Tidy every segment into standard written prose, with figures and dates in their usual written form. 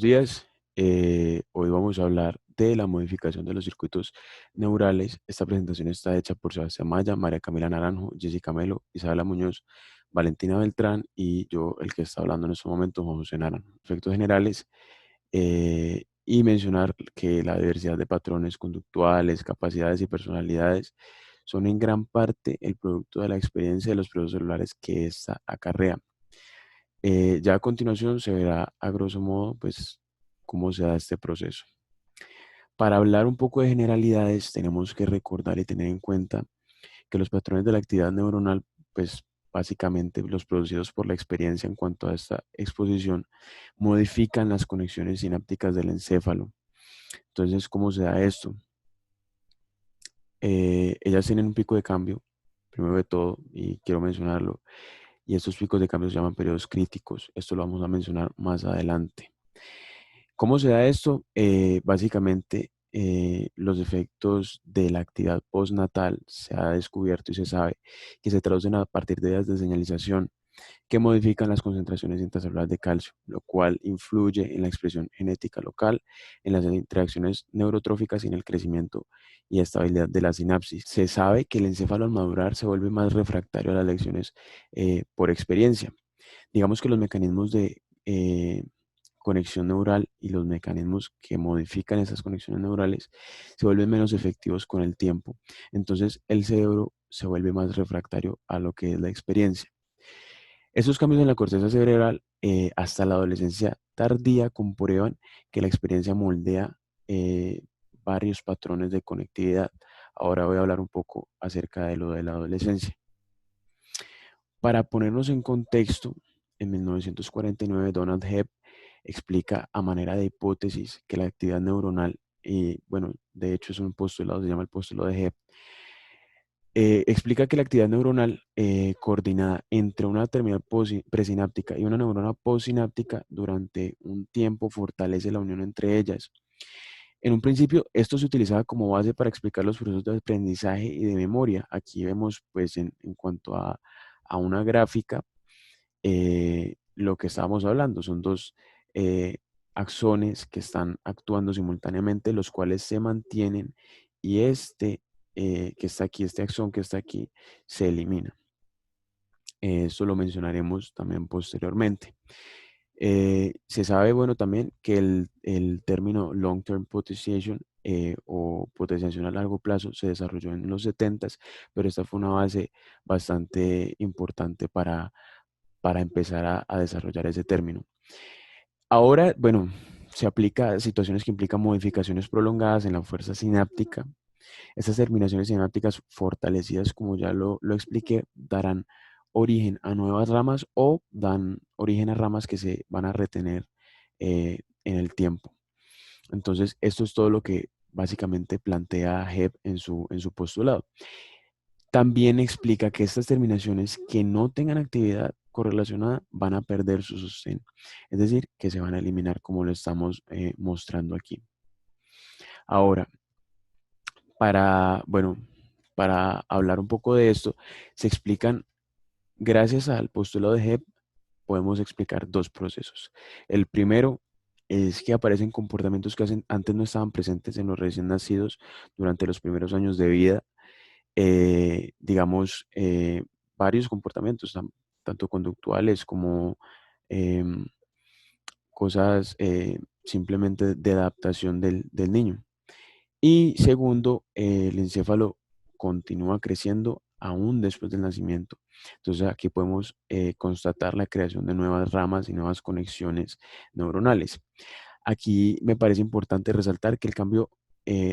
Días. Hoy vamos a hablar de la modificación de los circuitos neurales. Esta presentación está hecha por Sebastián Maya, María Camila Naranjo, Jessica Melo, Isabela Muñoz, Valentina Beltrán y yo, el que está hablando en estos momentos, Juan José Naranjo. Efectos generales, y mencionar que la diversidad de patrones conductuales, capacidades y personalidades son en gran parte el producto de la experiencia de los procesos celulares que ésta acarrea. Ya a continuación se verá a grosso modo pues cómo se da este proceso. Para hablar un poco de generalidades tenemos que recordar y tener en cuenta que los patrones de la actividad neuronal pues básicamente los producidos por la experiencia en cuanto a esta exposición modifican las conexiones sinápticas del encéfalo. Entonces, ¿cómo se da esto? Ellas tienen un pico de cambio, primero de todo, y quiero mencionarlo, y estos picos de cambio se llaman periodos críticos. Esto lo vamos a mencionar más adelante. ¿Cómo se da esto? Básicamente, los efectos de la actividad postnatal se ha descubierto y se sabe que se traducen a partir de vías de señalización que modifican las concentraciones intracelulares de calcio, lo cual influye en la expresión genética local, en las interacciones neurotróficas y en el crecimiento y estabilidad de la sinapsis. Se sabe que el encéfalo al madurar se vuelve más refractario a las lecciones por experiencia. Digamos que los mecanismos de conexión neural y los mecanismos que modifican esas conexiones neurales se vuelven menos efectivos con el tiempo. Entonces el cerebro se vuelve más refractario a lo que es la experiencia. Esos cambios en la corteza cerebral hasta la adolescencia tardía comprueban que la experiencia moldea varios patrones de conectividad. Ahora voy a hablar un poco acerca de lo de la adolescencia. Para ponernos en contexto, en 1949 Donald Hebb explica a manera de hipótesis que la actividad neuronal, y bueno, de hecho es un postulado, se llama el postulado de Hebb, explica que la actividad neuronal coordinada entre una terminal presináptica y una neurona postsináptica durante un tiempo fortalece la unión entre ellas. En un principio, esto se utilizaba como base para explicar los procesos de aprendizaje y de memoria. Aquí vemos, pues, en cuanto a una gráfica, lo que estábamos hablando. Son dos eh, axones que están actuando simultáneamente, los cuales se mantienen y este que está aquí, este axón que está aquí, se elimina. Esto lo mencionaremos también posteriormente. Se sabe, bueno, también que el término long-term potentiation o potenciación a largo plazo se desarrolló en los 70s, pero esta fue una base bastante importante para empezar a desarrollar ese término. Ahora, bueno, se aplica a situaciones que implican modificaciones prolongadas en la fuerza sináptica. Estas terminaciones sinápticas fortalecidas, como ya lo expliqué, darán origen a nuevas ramas o dan origen a ramas que se van a retener en el tiempo. Entonces, esto es todo lo que básicamente plantea Hebb en su postulado. También explica que estas terminaciones que no tengan actividad correlacionada van a perder su sostén, es decir, que se van a eliminar como lo estamos mostrando aquí. Ahora, bueno, para hablar un poco de esto, se explican, gracias al postulado de Hebb, podemos explicar dos procesos. El primero es que aparecen comportamientos que antes no estaban presentes en los recién nacidos durante los primeros años de vida, digamos, varios comportamientos, tanto conductuales como em, cosas simplemente de adaptación del niño. Y segundo, el encéfalo continúa creciendo aún después del nacimiento. Entonces aquí podemos constatar la creación de nuevas ramas y nuevas conexiones neuronales. Aquí me parece importante resaltar que el cambio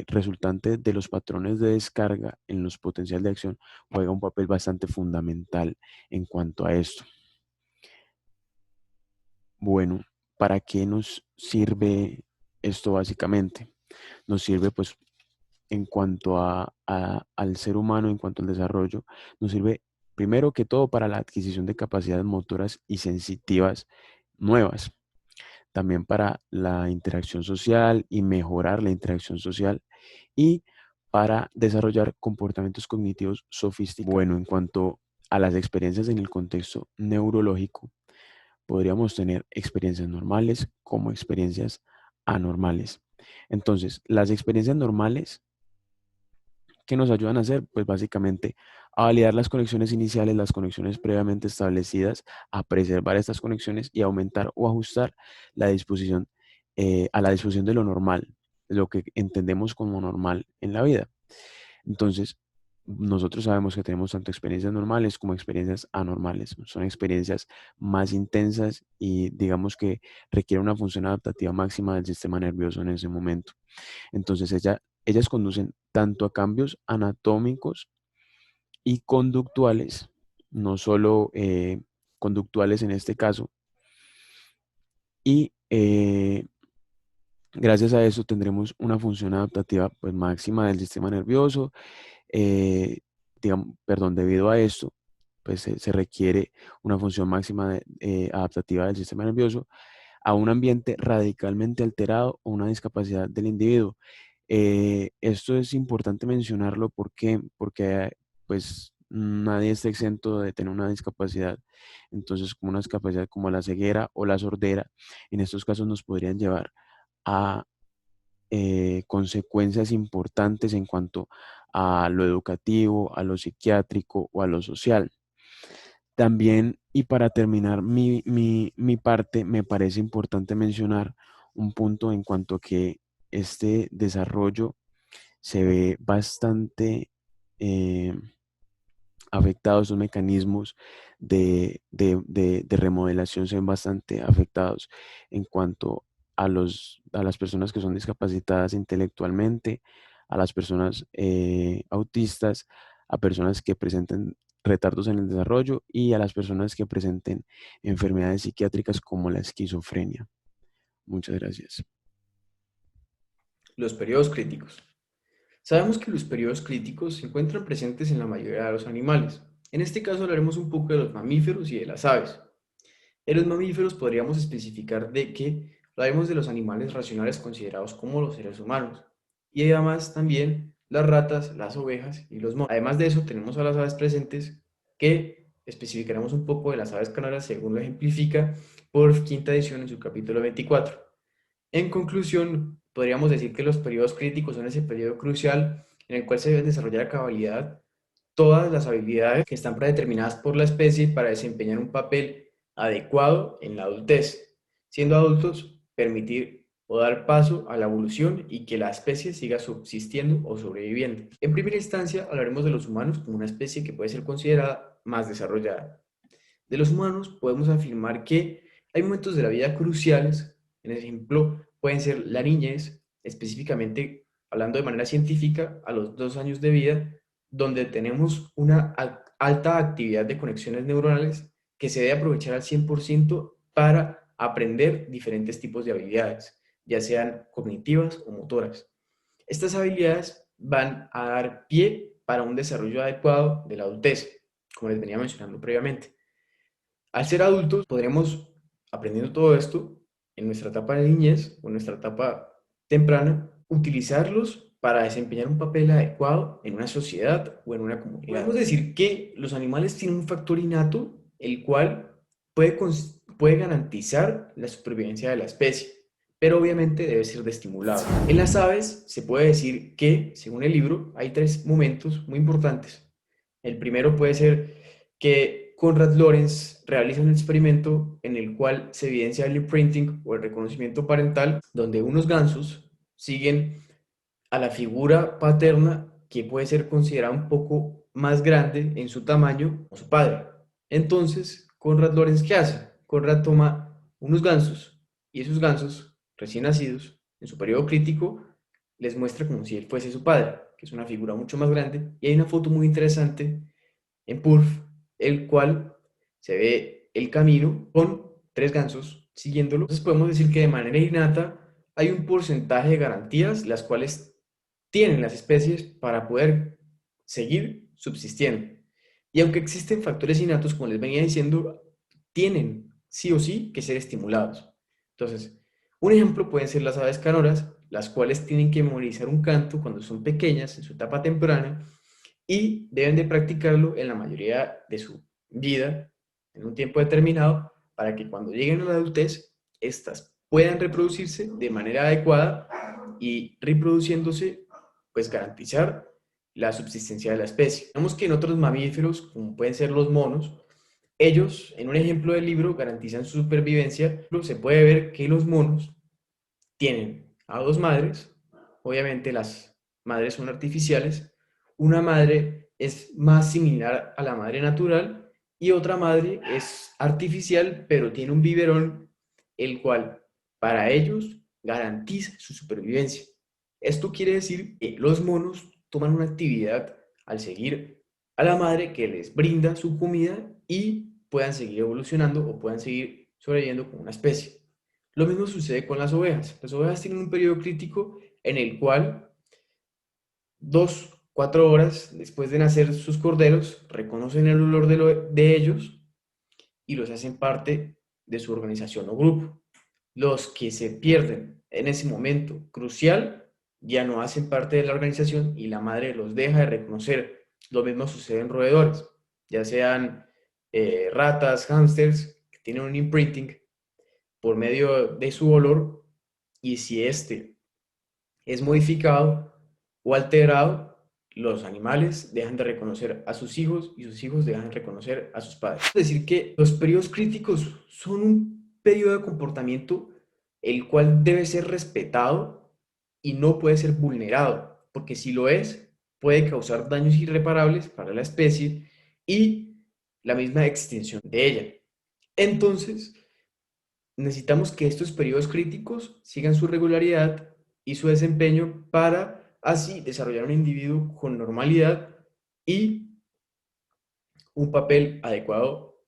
resultante de los patrones de descarga en los potenciales de acción juega un papel bastante fundamental en cuanto a esto. Bueno, ¿para qué nos sirve esto básicamente? Nos sirve pues en cuanto al ser humano, en cuanto al desarrollo, nos sirve primero que todo para la adquisición de capacidades motoras y sensitivas nuevas, también para la interacción social y mejorar la interacción social y para desarrollar comportamientos cognitivos sofisticados. Bueno, en cuanto a las experiencias en el contexto neurológico, podríamos tener experiencias normales como experiencias anormales. Entonces, las experiencias normales, ¿qué nos ayudan a hacer? Pues básicamente a validar las conexiones iniciales, las conexiones previamente establecidas, a preservar estas conexiones y aumentar o ajustar la disposición a la disposición de lo normal, lo que entendemos como normal en la vida. Entonces, nosotros sabemos que tenemos tanto experiencias normales como experiencias anormales. Son experiencias más intensas y digamos que requieren una función adaptativa máxima del sistema nervioso en ese momento. Entonces, ellas conducen tanto a cambios anatómicos y conductuales, no solo conductuales en este caso, y gracias a eso tendremos una función adaptativa pues, máxima del sistema nervioso. Perdón, debido a esto, pues se requiere una función máxima adaptativa del sistema nervioso a un ambiente radicalmente alterado o una discapacidad del individuo. Esto es importante mencionarlo porque pues nadie está exento de tener una discapacidad. Entonces, como una discapacidad como la ceguera o la sordera, en estos casos nos podrían llevar a consecuencias importantes en cuanto a lo educativo, a lo psiquiátrico o a lo social. También, y para terminar mi parte, me parece importante mencionar un punto en cuanto a que este desarrollo se ve bastante eh, afectados, esos mecanismos de remodelación se ven bastante afectados en cuanto a las personas que son discapacitadas intelectualmente, a las personas autistas, a personas que presenten retardos en el desarrollo y a las personas que presenten enfermedades psiquiátricas como la esquizofrenia. Muchas gracias. Los periodos críticos. Sabemos que los periodos críticos se encuentran presentes en la mayoría de los animales. En este caso hablaremos un poco de los mamíferos y de las aves. En los mamíferos podríamos especificar de que hablaremos de los animales racionales considerados como los seres humanos. Y además también las ratas, las ovejas y los monos. Además de eso tenemos a las aves presentes que especificaremos un poco de las aves canaras según lo ejemplifica por quinta edición en su capítulo 24. En conclusión, podríamos decir que los periodos críticos son ese periodo crucial en el cual se deben desarrollar a cabalidad todas las habilidades que están predeterminadas por la especie para desempeñar un papel adecuado en la adultez. Siendo adultos, permitir o dar paso a la evolución y que la especie siga subsistiendo o sobreviviendo. En primera instancia, hablaremos de los humanos como una especie que puede ser considerada más desarrollada. De los humanos podemos afirmar que hay momentos de la vida cruciales, en ejemplo, pueden ser la niñez, específicamente hablando de manera científica, a los 2 años de vida, donde tenemos una alta actividad de conexiones neuronales que se debe aprovechar al 100% para aprender diferentes tipos de habilidades, ya sean cognitivas o motoras. Estas habilidades van a dar pie para un desarrollo adecuado de la adultez, como les venía mencionando previamente. Al ser adultos, podremos, aprendiendo todo esto, en nuestra etapa de niñez o en nuestra etapa temprana, utilizarlos para desempeñar un papel adecuado en una sociedad o en una comunidad. Podemos decir que los animales tienen un factor innato, el cual puede garantizar la supervivencia de la especie, pero obviamente debe ser desestimulado. En las aves se puede decir que, según el libro, hay 3 momentos muy importantes. El primero puede ser que Konrad Lorenz realiza un experimento en el cual se evidencia el imprinting o el reconocimiento parental, donde unos gansos siguen a la figura paterna que puede ser considerada un poco más grande en su tamaño o su padre. Entonces, Konrad Lorenz, ¿qué hace? Konrad toma unos gansos y esos gansos recién nacidos, en su periodo crítico, les muestra como si él fuese su padre, que es una figura mucho más grande. Y hay una foto muy interesante en Purf, el cual se ve el camino con 3 gansos siguiéndolo. Entonces podemos decir que de manera innata hay un porcentaje de garantías las cuales tienen las especies para poder seguir subsistiendo. Y aunque existen factores innatos, como les venía diciendo, tienen sí o sí que ser estimulados. Entonces, un ejemplo pueden ser las aves canoras, las cuales tienen que memorizar un canto cuando son pequeñas, en su etapa temprana, y deben de practicarlo en la mayoría de su vida, en un tiempo determinado, para que cuando lleguen a la adultez, éstas puedan reproducirse de manera adecuada y reproduciéndose, pues garantizar la subsistencia de la especie. Vemos que en otros mamíferos, como pueden ser los monos, ellos, en un ejemplo del libro, garantizan su supervivencia. Se puede ver que los monos tienen a dos madres, obviamente las madres son artificiales, una madre es más similar a la madre natural y otra madre es artificial, pero tiene un biberón, el cual para ellos garantiza su supervivencia. Esto quiere decir que los monos toman una actividad al seguir a la madre que les brinda su comida y puedan seguir evolucionando o puedan seguir sobreviviendo como una especie. Lo mismo sucede con las ovejas. Las ovejas tienen un periodo crítico en el cual 4 horas después de nacer sus corderos reconocen el olor de ellos y los hacen parte de su organización o grupo. Los que se pierden en ese momento crucial ya no hacen parte de la organización y la madre los deja de reconocer. Lo mismo sucede en roedores, ya sean ratas, hámsters, que tienen un imprinting por medio de su olor, y si este es modificado o alterado, los animales dejan de reconocer a sus hijos y sus hijos dejan de reconocer a sus padres. Es decir, que los periodos críticos son un periodo de comportamiento el cual debe ser respetado y no puede ser vulnerado, porque si lo es, puede causar daños irreparables para la especie y la misma extinción de ella. Entonces, necesitamos que estos periodos críticos sigan su regularidad y su desempeño para así desarrollar un individuo con normalidad y un papel adecuado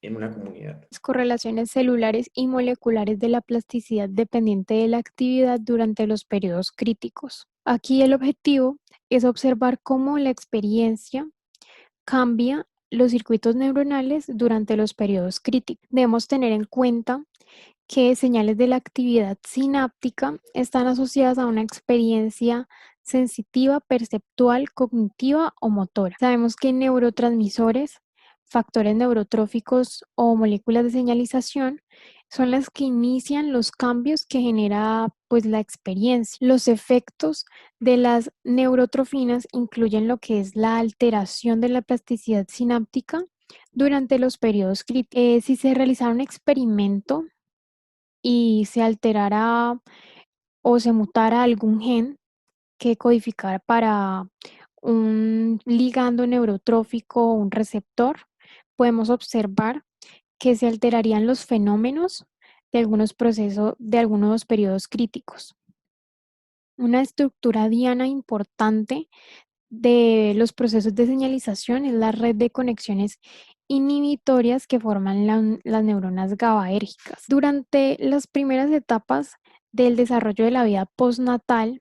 en una comunidad. Las correlaciones celulares y moleculares de la plasticidad dependiente de la actividad durante los periodos críticos. Aquí el objetivo es observar cómo la experiencia cambia los circuitos neuronales durante los periodos críticos. Debemos tener en cuenta que señales de la actividad sináptica están asociadas a una experiencia sensitiva, perceptual, cognitiva o motora. Sabemos que neurotransmisores, factores neurotróficos o moléculas de señalización son las que inician los cambios que genera pues la experiencia. Los efectos de las neurotrofinas incluyen lo que es la alteración de la plasticidad sináptica durante los periodos críticos. Si se realizara un experimento y se alterara o se mutara algún gen que codificara para un ligando neurotrófico o un receptor, podemos observar que se alterarían los fenómenos de algunos procesos, de algunos periodos críticos. Una estructura diana importante de los procesos de señalización es la red de conexiones inhibitorias que forman las neuronas GABAérgicas. Durante las primeras etapas del desarrollo de la vida postnatal,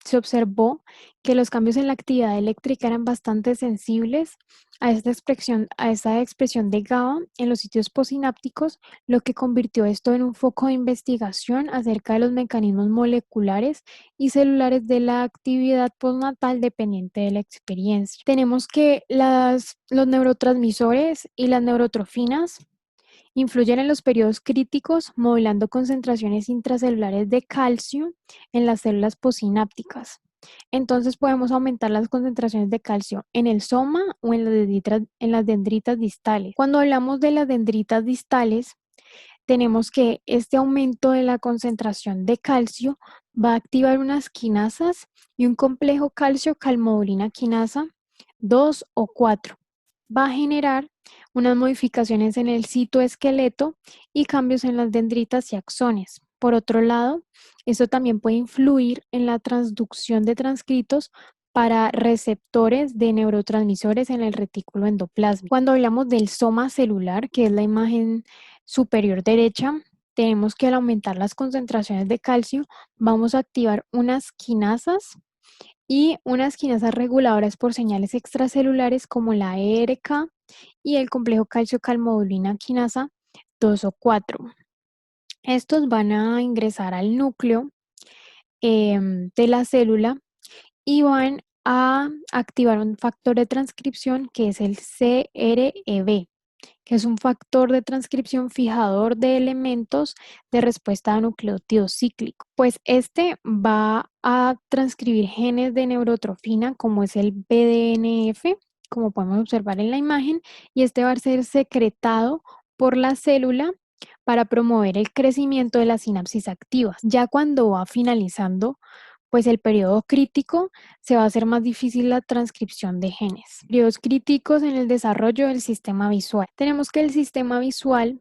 se observó que los cambios en la actividad eléctrica eran bastante sensibles a esta expresión de GABA en los sitios postsinápticos, lo que convirtió esto en un foco de investigación acerca de los mecanismos moleculares y celulares de la actividad postnatal dependiente de la experiencia. Tenemos que los neurotransmisores y las neurotrofinas influyen en los periodos críticos, modulando concentraciones intracelulares de calcio en las células postsinápticas. Entonces podemos aumentar las concentraciones de calcio en el soma o en las dendritas distales. Cuando hablamos de las dendritas distales, tenemos que este aumento de la concentración de calcio va a activar unas quinasas y un complejo calcio-calmodulina quinasa 2 o 4. Va a generar unas modificaciones en el citoesqueleto y cambios en las dendritas y axones. Por otro lado, esto también puede influir en la transducción de transcritos para receptores de neurotransmisores en el retículo endoplásmico. Cuando hablamos del soma celular, que es la imagen superior derecha, tenemos que al aumentar las concentraciones de calcio, vamos a activar unas quinasas y unas quinasas reguladoras por señales extracelulares como la ERK y el complejo calcio-calmodulina quinasa 2 o 4. Estos van a ingresar al núcleo de la célula y van a activar un factor de transcripción que es el CREB. que es un factor de transcripción fijador de elementos de respuesta a nucleótidos cíclicos. Pues este va a transcribir genes de neurotrofina como es el BDNF, como podemos observar en la imagen, y este va a ser secretado por la célula para promover el crecimiento de las sinapsis activas. Ya cuando va finalizando pues el periodo crítico, se va a hacer más difícil la transcripción de genes. Periodos críticos en el desarrollo del sistema visual. Tenemos que el sistema visual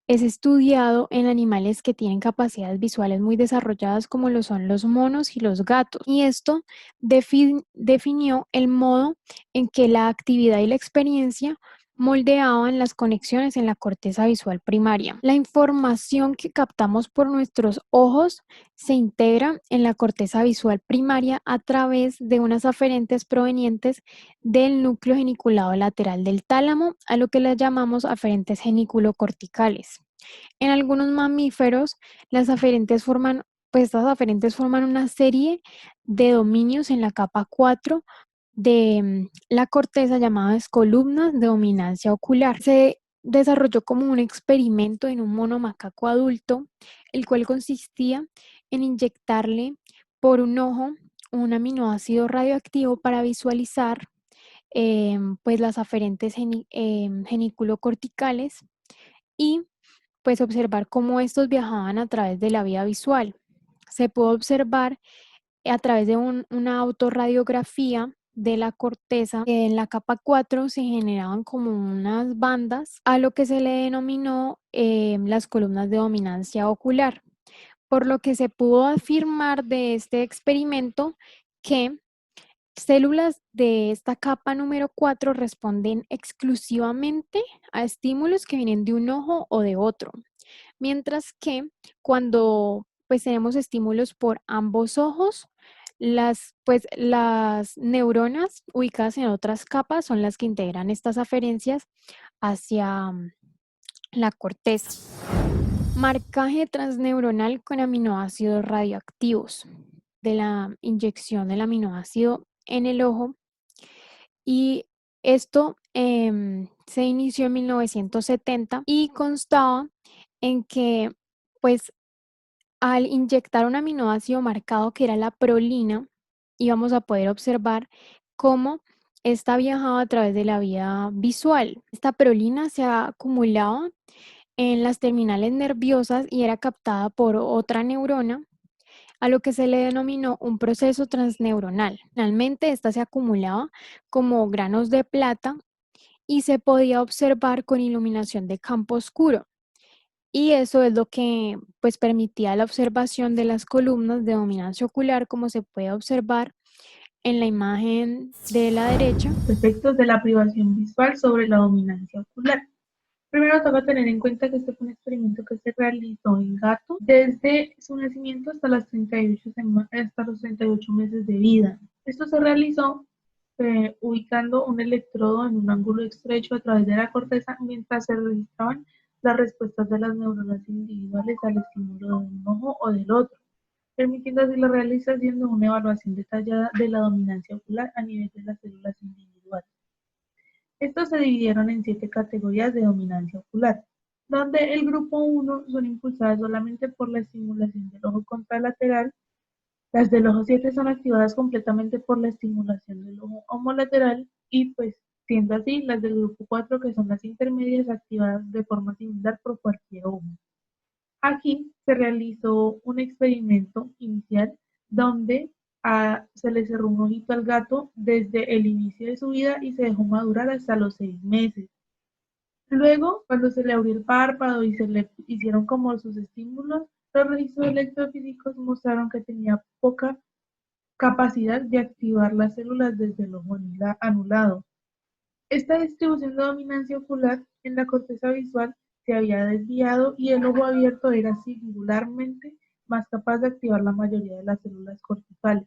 es estudiado en animales que tienen capacidades visuales muy desarrolladas como lo son los monos y los gatos. Y esto definió el modo en que la actividad y la experiencia moldeaban las conexiones en la corteza visual primaria. La información que captamos por nuestros ojos se integra en la corteza visual primaria a través de unas aferentes provenientes del núcleo geniculado lateral del tálamo, a lo que le llamamos aferentes geniculocorticales. En algunos mamíferos, las aferentes forman, pues estas aferentes forman una serie de dominios en la capa 4 de la corteza llamadas columnas de dominancia ocular. Se desarrolló como un experimento en un mono macaco adulto, el cual consistía en inyectarle por un ojo un aminoácido radioactivo para visualizar pues las aferentes geniculocorticales y pues observar cómo estos viajaban a través de la vía visual. Se puede observar a través de una autorradiografía de la corteza, que en la capa 4 se generaban como unas bandas a lo que se le denominó las columnas de dominancia ocular, por lo que se pudo afirmar de este experimento que células de esta capa número 4 responden exclusivamente a estímulos que vienen de un ojo o de otro, mientras que cuando pues tenemos estímulos por ambos ojos, las neuronas ubicadas en otras capas son las que integran estas aferencias hacia la corteza. Marcaje transneuronal con aminoácidos radioactivos de la inyección del aminoácido en el ojo, y esto se inició en 1970 y constaba en que pues al inyectar un aminoácido marcado que era la prolina, íbamos a poder observar cómo esta viajaba a través de la vía visual. Esta prolina se acumulaba en las terminales nerviosas y era captada por otra neurona, a lo que se le denominó un proceso transneuronal. Finalmente, esta se acumulaba como granos de plata y se podía observar con iluminación de campo oscuro. Y eso es lo que pues permitía la observación de las columnas de dominancia ocular, como se puede observar en la imagen de la derecha. Efectos de la privación visual sobre la dominancia ocular. Primero toca tener en cuenta que este fue un experimento que se realizó en gatos desde su nacimiento hasta los 38 meses de vida. Esto se realizó ubicando un electrodo en un ángulo estrecho a través de la corteza mientras se registraban las respuestas de las neuronas individuales al estímulo de un ojo o del otro, permitiendo así la realización de una evaluación detallada de la dominancia ocular a nivel de las células individuales. Estos se dividieron en 7 categorías de dominancia ocular, donde el grupo 1 son impulsadas solamente por la estimulación del ojo contralateral, las del ojo 7 son activadas completamente por la estimulación del ojo homolateral y pues siendo así las del grupo 4 que son las intermedias activadas de forma similar por cualquier ojo. Aquí se realizó un experimento inicial donde se le cerró un ojito al gato desde el inicio de su vida y se dejó madurar hasta los 6 meses. Luego, cuando se le abrió el párpado y se le hicieron como sus estímulos, los registros electrofísicos mostraron que tenía poca capacidad de activar las células desde el ojo anulado. Esta distribución de dominancia ocular en la corteza visual se había desviado y el ojo abierto era singularmente más capaz de activar la mayoría de las células corticales,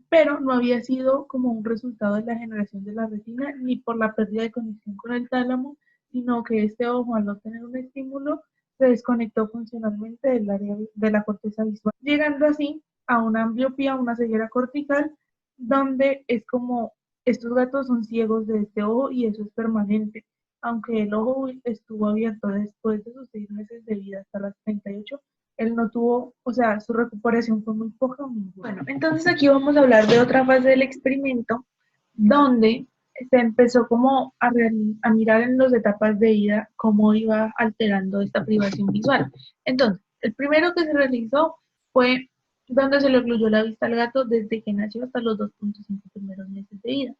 pero no había sido como un resultado de la generación de la retina ni por la pérdida de conexión con el tálamo, sino que este ojo al no tener un estímulo se desconectó funcionalmente del área de la corteza visual, llegando así a una ambliopía, una ceguera cortical, donde es como estos gatos son ciegos de este ojo y eso es permanente. aunque el ojo estuvo abierto después de sus 6 meses de vida hasta las 38, él no tuvo, o sea, su recuperación fue muy poca o ninguna. Bueno, entonces aquí vamos a hablar de otra fase del experimento, donde se empezó como a mirar en las etapas de vida cómo iba alterando esta privación visual. Entonces, el primero que se realizó fue donde se le ocluyó la vista al gato desde que nació hasta los 2.5 primeros meses de vida.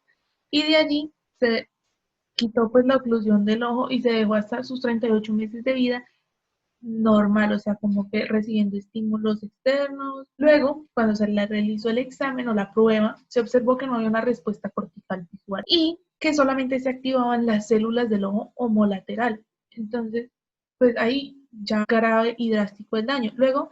Y de allí se quitó pues la oclusión del ojo y se dejó hasta sus 38 meses de vida normal, o sea, como que recibiendo estímulos externos. Luego, cuando se le realizó el examen o la prueba, se observó que no había una respuesta cortical visual y que solamente se activaban las células del ojo homolateral. Entonces, pues ahí ya grave y drástico el daño. Luego,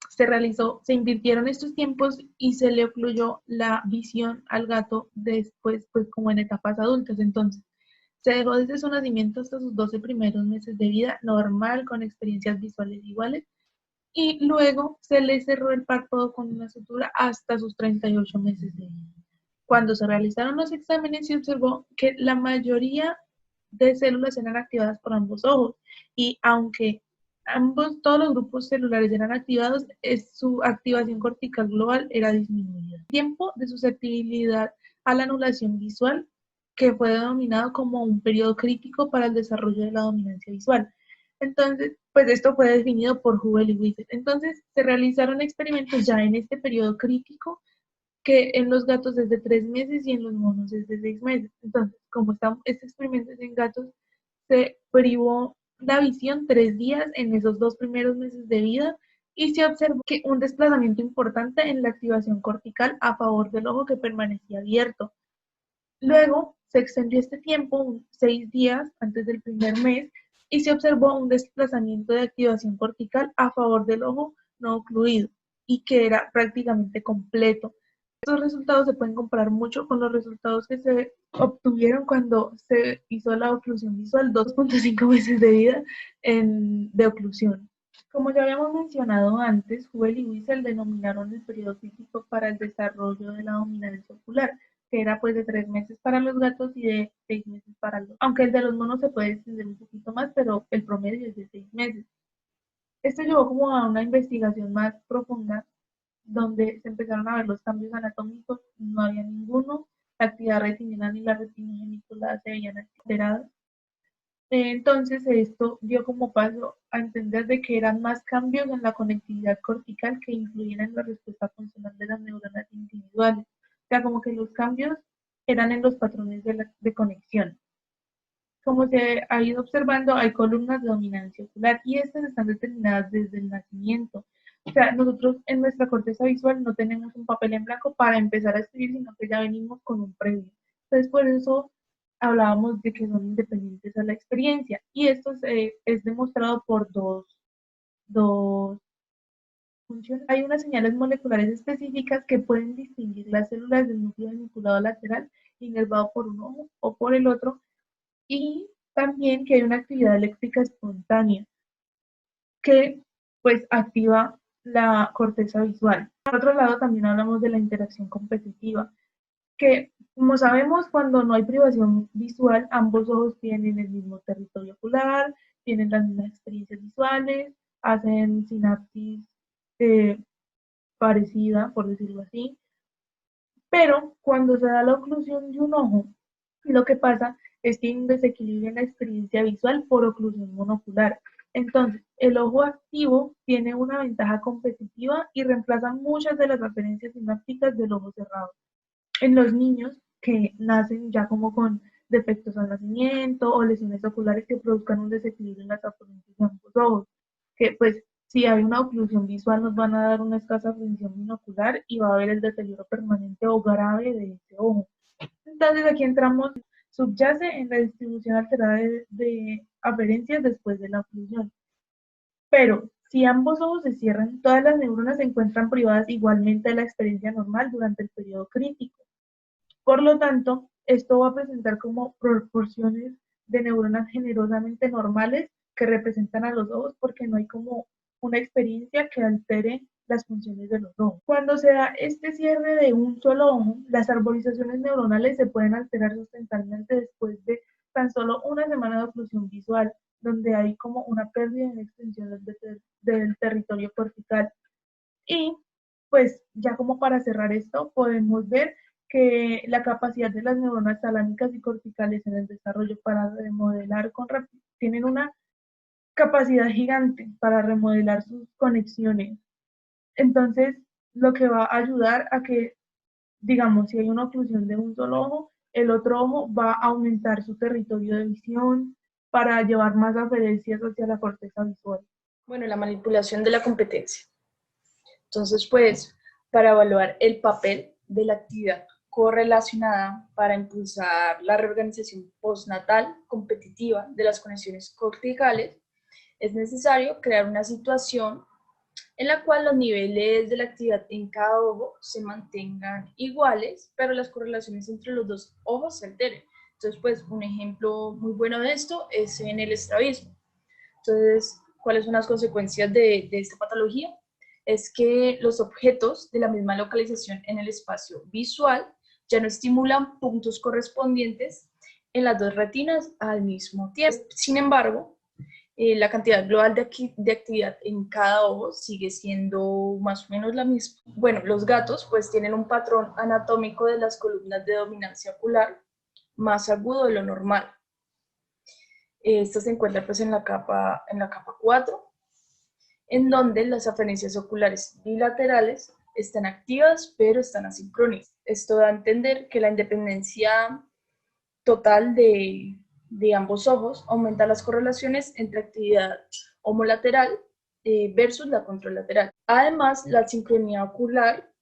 se invirtieron estos tiempos y se le ocluyó la visión al gato después, pues como en etapas adultas. Entonces, se dejó desde su nacimiento hasta sus 12 primeros meses de vida normal, con experiencias visuales iguales, y luego se le cerró el párpado con una sutura hasta sus 38 meses de vida. Cuando se realizaron los exámenes se observó que la mayoría de células eran activadas por ambos ojos, y aunque todos los grupos celulares eran activados, su activación cortical global era disminuida. Tiempo de susceptibilidad a la anulación visual, que fue denominado como un periodo crítico para el desarrollo de la dominancia visual. Entonces, pues esto fue definido por Hubel y Wiesel. Entonces, se realizaron experimentos ya en este periodo crítico, que en los gatos es de 3 meses y en los monos es de 6 meses. Entonces, como este experimento es en gatos, se privó la visión 3 días en esos 2 primeros meses de vida y se observó que un desplazamiento importante en la activación cortical a favor del ojo, que permanecía abierto. Luego se extendió este tiempo 6 días antes del primer mes y se observó un desplazamiento de activación cortical a favor del ojo no ocluido y que era prácticamente completo. Estos resultados se pueden comparar mucho con los resultados que se obtuvieron cuando se hizo la oclusión visual, 2.5 meses de vida de oclusión. Como ya habíamos mencionado antes, Hubel y Wiesel denominaron el periodo crítico para el desarrollo de la dominancia ocular, que era pues de 3 meses para los gatos y de 6 meses para los, aunque el de los monos se puede extender un poquito más, pero el promedio es de 6 meses. Esto llevó como a una investigación más profunda, donde se empezaron a ver los cambios anatómicos, no había ninguno, la actividad retinal ni la retinogeniculada se veían alteradas. Entonces esto dio como paso a entender de que eran más cambios en la conectividad cortical que influían en la respuesta funcional de las neuronas individuales. O sea, como que los cambios eran en los patrones de conexión. Como se ha ido observando, hay columnas de dominancia ocular y estas están determinadas desde el nacimiento. O sea, nosotros en nuestra corteza visual no tenemos un papel en blanco para empezar a escribir, sino que ya venimos con un previo. Entonces, por eso hablábamos de que son independientes a la experiencia. Y esto es demostrado por dos funciones. Hay unas señales moleculares específicas que pueden distinguir las células del núcleo vinculado lateral, inervado por un ojo o por el otro, y también que hay una actividad eléctrica espontánea que pues activa la corteza visual. Por otro lado, también hablamos de la interacción competitiva, que como sabemos, cuando no hay privación visual, ambos ojos tienen el mismo territorio ocular, tienen las mismas experiencias visuales, hacen sinapsis parecida, por decirlo así, pero cuando se da la oclusión de un ojo, lo que pasa es que hay un desequilibrio en la experiencia visual por oclusión monocular. Entonces, el ojo activo tiene una ventaja competitiva y reemplaza muchas de las referencias sinápticas del ojo cerrado. En los niños que nacen ya como con defectos al nacimiento o lesiones oculares que produzcan un desequilibrio en las afluencias de ambos ojos, que pues si hay una oclusión visual nos van a dar una escasa función binocular y va a haber el deterioro permanente o grave de ese ojo. Entonces aquí entramos, subyace en la distribución alterada de aferencias después de la oclusión. Pero si ambos ojos se cierran, todas las neuronas se encuentran privadas igualmente de la experiencia normal durante el periodo crítico. Por lo tanto, esto va a presentar como proporciones de neuronas generosamente normales que representan a los ojos, porque no hay como una experiencia que altere las funciones de los ojos. Cuando se da este cierre de un solo ojo, las arborizaciones neuronales se pueden alterar sustancialmente después de tan solo una semana de oclusión visual, donde hay como una pérdida en extensión del territorio cortical. Y pues ya como para cerrar esto, podemos ver que la capacidad de las neuronas talámicas y corticales en el desarrollo para remodelar tienen una capacidad gigante para remodelar sus conexiones. Entonces, lo que va a ayudar a que, digamos, si hay una oclusión de un solo ojo, el otro ojo va a aumentar su territorio de visión para llevar más aferencias hacia la corteza visual. Bueno, la manipulación de la competencia. Entonces, pues, para evaluar el papel de la actividad correlacionada para impulsar la reorganización postnatal competitiva de las conexiones corticales, es necesario crear una situación en la cual los niveles de la actividad en cada ojo se mantengan iguales, pero las correlaciones entre los dos ojos se alteren. Entonces, pues, un ejemplo muy bueno de esto es en el estrabismo. Entonces, ¿cuáles son las consecuencias de esta patología? Es que los objetos de la misma localización en el espacio visual ya no estimulan puntos correspondientes en las dos retinas al mismo tiempo. Sin embargo, la cantidad global de actividad en cada ojo sigue siendo más o menos la misma. Bueno, los gatos pues tienen un patrón anatómico de las columnas de dominancia ocular más agudo de lo normal. Esto se encuentra pues en la capa 4, en donde las aferencias oculares bilaterales están activas, pero están asincrónicas. Esto da a entender que la independencia total de ambos ojos aumenta las correlaciones entre actividad homolateral versus la contralateral. Además, la sincronía ocular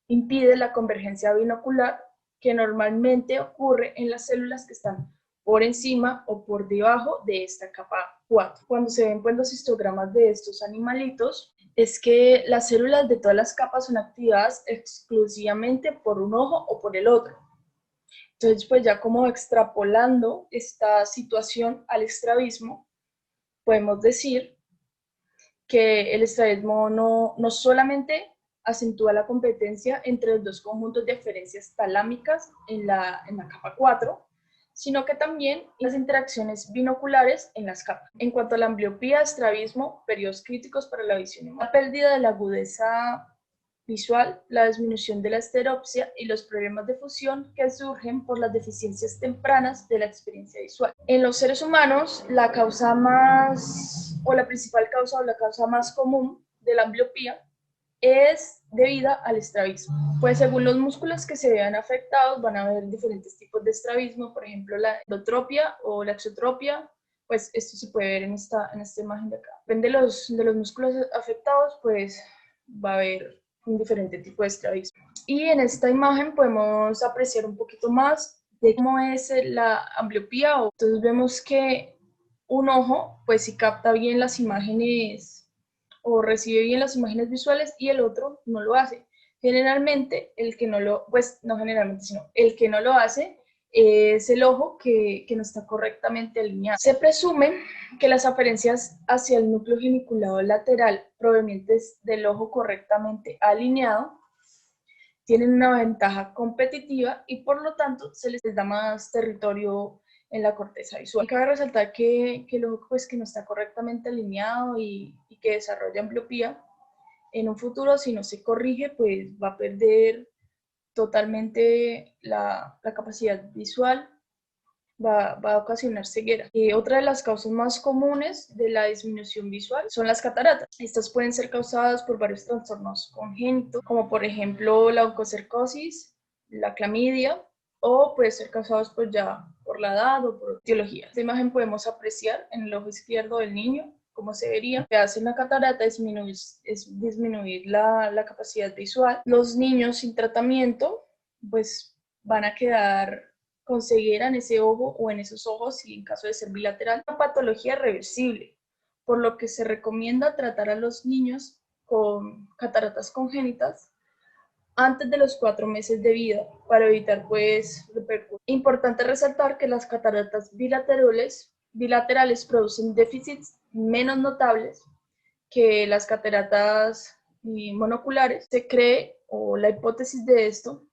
impide la convergencia binocular que normalmente ocurre en las células que están por encima o por debajo de esta capa 4. Cuando se ven pues, los histogramas de estos animalitos, es que las células de todas las capas son activadas exclusivamente por un ojo o por el otro. Entonces, pues ya como extrapolando esta situación al estrabismo, podemos decir que el estrabismo no solamente acentúa la competencia entre los dos conjuntos de aferencias talámicas en la capa 4, sino que también las interacciones binoculares en las capas. En cuanto a la ambliopía, estrabismo, periodos críticos para la visión, la pérdida de la agudeza visual, la disminución de la esteropsia y los problemas de fusión que surgen por las deficiencias tempranas de la experiencia visual. En los seres humanos, la causa más, o la principal causa o la causa más común de la ambliopía es debida al estrabismo. Pues según los músculos que se vean afectados, van a haber diferentes tipos de estrabismo, por ejemplo la endotropia o la exotropia, pues esto se puede ver en esta imagen de acá. Depende de los músculos afectados, pues va a haber un diferente tipo de estrabismo. Y en esta imagen podemos apreciar un poquito más de cómo es la ambliopía. Entonces vemos que un ojo, pues sí capta bien las imágenes o recibe bien las imágenes visuales y el otro no lo hace. Generalmente, el que no lo, pues no generalmente, sino el que no lo hace es el ojo que no está correctamente alineado. Se presume que las aferencias hacia el núcleo geniculado lateral provenientes del ojo correctamente alineado tienen una ventaja competitiva y por lo tanto se les da más territorio en la corteza visual. Cabe resaltar que el ojo pues, que no está correctamente alineado y que desarrolla ambliopía, en un futuro si no se corrige pues va a perder totalmente la capacidad visual, va a ocasionar ceguera. Otra de las causas más comunes de la disminución visual son las cataratas. Estas pueden ser causadas por varios trastornos congénitos, como por ejemplo la oncocercosis, la clamidia, o puede ser causados pues ya por la edad o por etiología. Esta imagen podemos apreciar en el ojo izquierdo del niño cómo se vería. Lo que hace una catarata es disminuir la capacidad visual. Los niños sin tratamiento pues van a quedar con ceguera en ese ojo o en esos ojos y en caso de ser bilateral, una patología reversible, por lo que se recomienda tratar a los niños con cataratas congénitas antes de los 4 meses de vida para evitar pues repercusiones. Importante resaltar que las cataratas bilaterales producen déficits menos notables que las cataratas monoculares. Se cree, o la hipótesis de esto,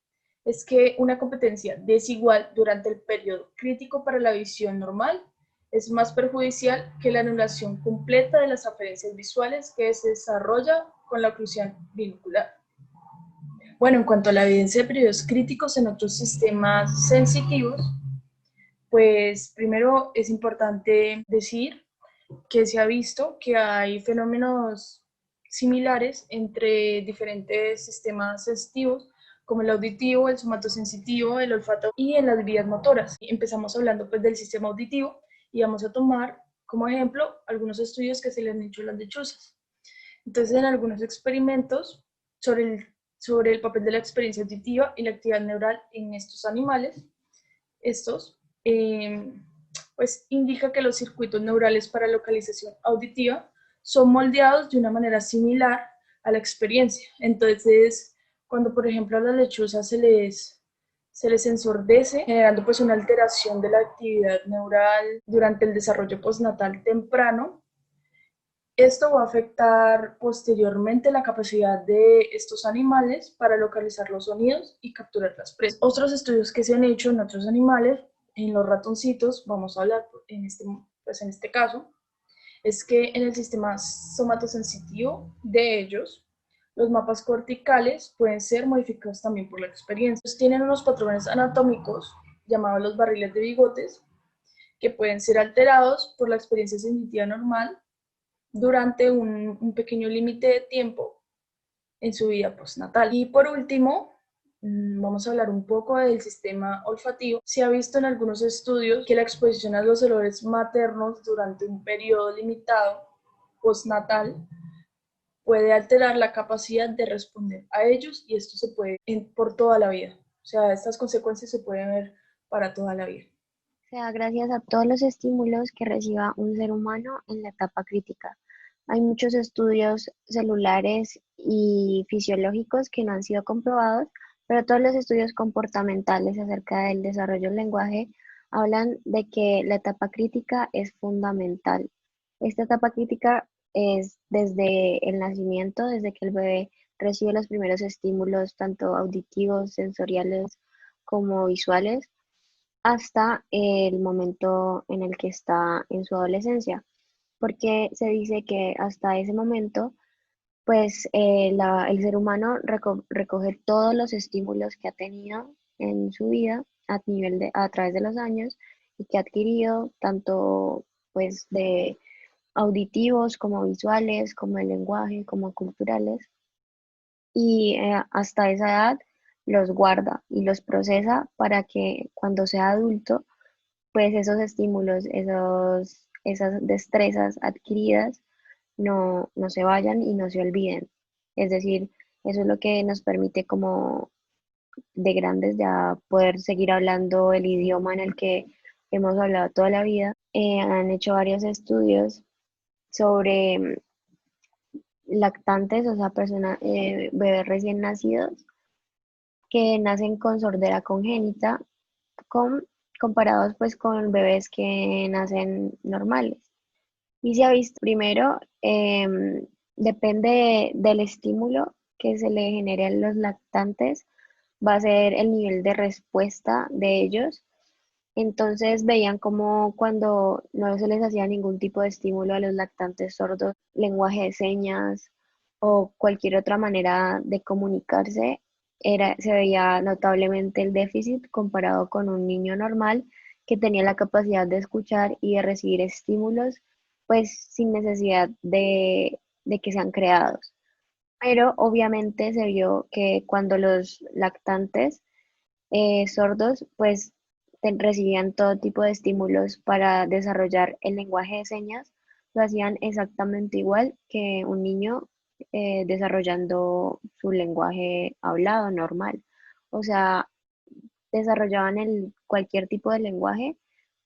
es que una competencia desigual durante el periodo crítico para la visión normal es más perjudicial que la anulación completa de las aferencias visuales que se desarrolla con la oclusión binocular. Bueno, en cuanto a la evidencia de periodos críticos en otros sistemas sensitivos, pues primero es importante decir que se ha visto que hay fenómenos similares entre diferentes sistemas sensitivos, como el auditivo, el somatosensitivo, el olfato y en las vías motoras. Empezamos hablando pues del sistema auditivo y vamos a tomar como ejemplo algunos estudios que se le han hecho a las lechuzas. Entonces, en algunos experimentos sobre el papel de la experiencia auditiva y la actividad neural en estos animales, estos pues indica que los circuitos neurales para localización auditiva son moldeados de una manera similar a la experiencia. Entonces, cuando por ejemplo a las lechuzas se les ensordece, generando pues una alteración de la actividad neural durante el desarrollo postnatal temprano, esto va a afectar posteriormente la capacidad de estos animales para localizar los sonidos y capturar las presas. Otros estudios que se han hecho en otros animales, en los ratoncitos, vamos a hablar en este caso, es que en el sistema somatosensitivo de ellos, los mapas corticales pueden ser modificados también por la experiencia. Tienen unos patrones anatómicos llamados los barriles de bigotes, que pueden ser alterados por la experiencia sensitiva normal durante un pequeño límite de tiempo en su vida postnatal. Y por último, vamos a hablar un poco del sistema olfativo. Se ha visto en algunos estudios que la exposición a los olores maternos durante un periodo limitado postnatal puede alterar la capacidad de responder a ellos y esto se puede por toda la vida. O sea, estas consecuencias se pueden ver para toda la vida. Se da gracias a todos los estímulos que reciba un ser humano en la etapa crítica. Hay muchos estudios celulares y fisiológicos que no han sido comprobados, pero todos los estudios comportamentales acerca del desarrollo del lenguaje hablan de que la etapa crítica es fundamental. Esta etapa crítica es desde el nacimiento, desde que el bebé recibe los primeros estímulos, tanto auditivos, sensoriales como visuales, hasta el momento en el que está en su adolescencia, porque se dice que hasta ese momento, pues el ser humano recoge todos los estímulos que ha tenido en su vida a través de los años y que ha adquirido tanto pues de auditivos como visuales, como el lenguaje, como culturales, y hasta esa edad los guarda y los procesa para que cuando sea adulto, pues esos estímulos, esas destrezas adquiridas no se vayan y no se olviden. Es decir, eso es lo que nos permite como de grandes ya poder seguir hablando el idioma en el que hemos hablado toda la vida. Han hecho varios estudios sobre lactantes, o sea, bebés recién nacidos que nacen con sordera congénita, con, comparados pues con bebés que nacen normales. Y se ha visto primero, depende del estímulo que se le genere a los lactantes, va a ser el nivel de respuesta de ellos. Entonces veían como cuando no se les hacía ningún tipo de estímulo a los lactantes sordos, lenguaje de señas o cualquier otra manera de comunicarse, se veía notablemente el déficit comparado con un niño normal que tenía la capacidad de escuchar y de recibir estímulos, pues sin necesidad de que sean creados. Pero obviamente se vio que cuando los lactantes sordos, pues recibían todo tipo de estímulos para desarrollar el lenguaje de señas, lo hacían exactamente igual que un niño desarrollando su lenguaje hablado normal. O sea, desarrollaban cualquier tipo de lenguaje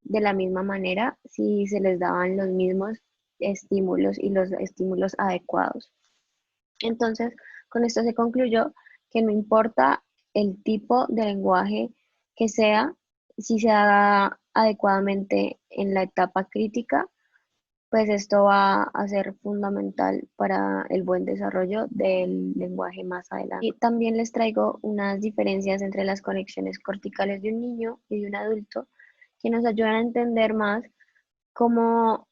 de la misma manera si se les daban los mismos estímulos y los estímulos adecuados. Entonces, con esto se concluyó que no importa el tipo de lenguaje que sea, si se haga adecuadamente en la etapa crítica, pues esto va a ser fundamental para el buen desarrollo del lenguaje más adelante. Y también les traigo unas diferencias entre las conexiones corticales de un niño y de un adulto que nos ayudan a entender más cómo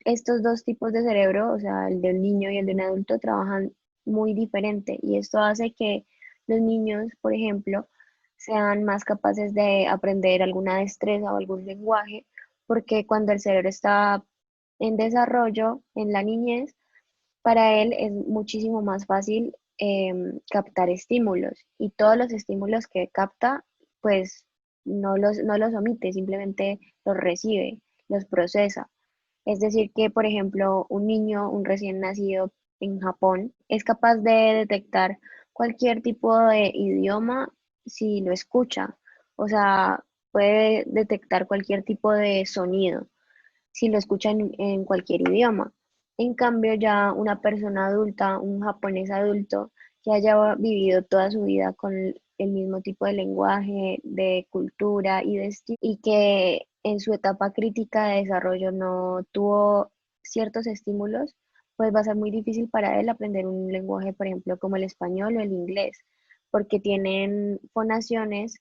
estos dos tipos de cerebro, o sea, el de un niño y el de un adulto, trabajan muy diferente. Y esto hace que los niños, por ejemplo, sean más capaces de aprender alguna destreza o algún lenguaje, porque cuando el cerebro está en desarrollo, en la niñez, para él es muchísimo más fácil captar estímulos y todos los estímulos que capta, pues no los omite, simplemente los recibe, los procesa. Es decir, que por ejemplo un niño, un recién nacido en Japón, es capaz de detectar cualquier tipo de idioma si lo escucha. O sea, puede detectar cualquier tipo de sonido si lo escucha en cualquier idioma. En cambio, ya una persona adulta, un japonés adulto, que haya vivido toda su vida con el mismo tipo de lenguaje, de cultura y de estilo, y que en su etapa crítica de desarrollo no tuvo ciertos estímulos, pues va a ser muy difícil para él aprender un lenguaje, por ejemplo, como el español o el inglés, porque tienen fonaciones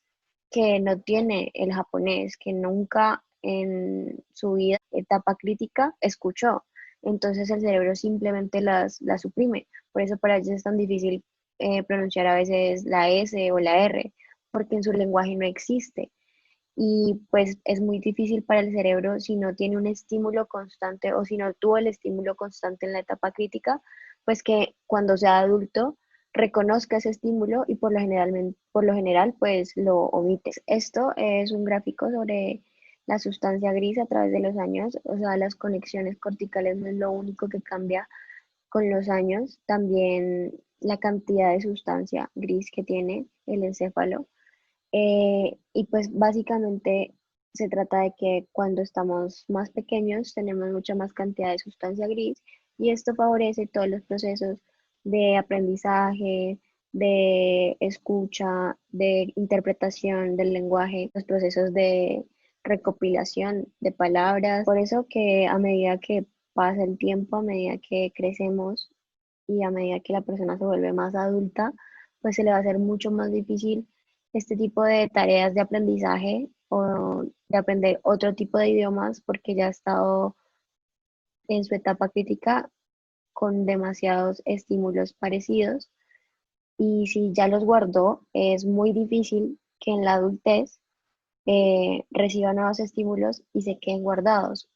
que no tiene el japonés, que nunca en su vida, etapa crítica, escuchó. Entonces el cerebro simplemente las suprime. Por eso para ellos es tan difícil pronunciar a veces la S o la R, porque en su lenguaje no existe. Y pues es muy difícil para el cerebro si no tiene un estímulo constante o si no tuvo el estímulo constante en la etapa crítica, pues que cuando sea adulto reconozca ese estímulo y por lo general pues lo omites. Esto es un gráfico sobre la sustancia gris a través de los años, o sea, las conexiones corticales no es lo único que cambia con los años, también la cantidad de sustancia gris que tiene el encéfalo. Y pues básicamente se trata de que cuando estamos más pequeños tenemos mucha más cantidad de sustancia gris y esto favorece todos los procesos de aprendizaje, de escucha, de interpretación del lenguaje, los procesos de recopilación de palabras. Por eso que a medida que pasa el tiempo, a medida que crecemos y a medida que la persona se vuelve más adulta, pues se le va a hacer mucho más difícil este tipo de tareas de aprendizaje o de aprender otro tipo de idiomas porque ya ha estado en su etapa crítica con demasiados estímulos parecidos y si ya los guardó, es muy difícil que en la adultez reciba nuevos estímulos y se queden guardados.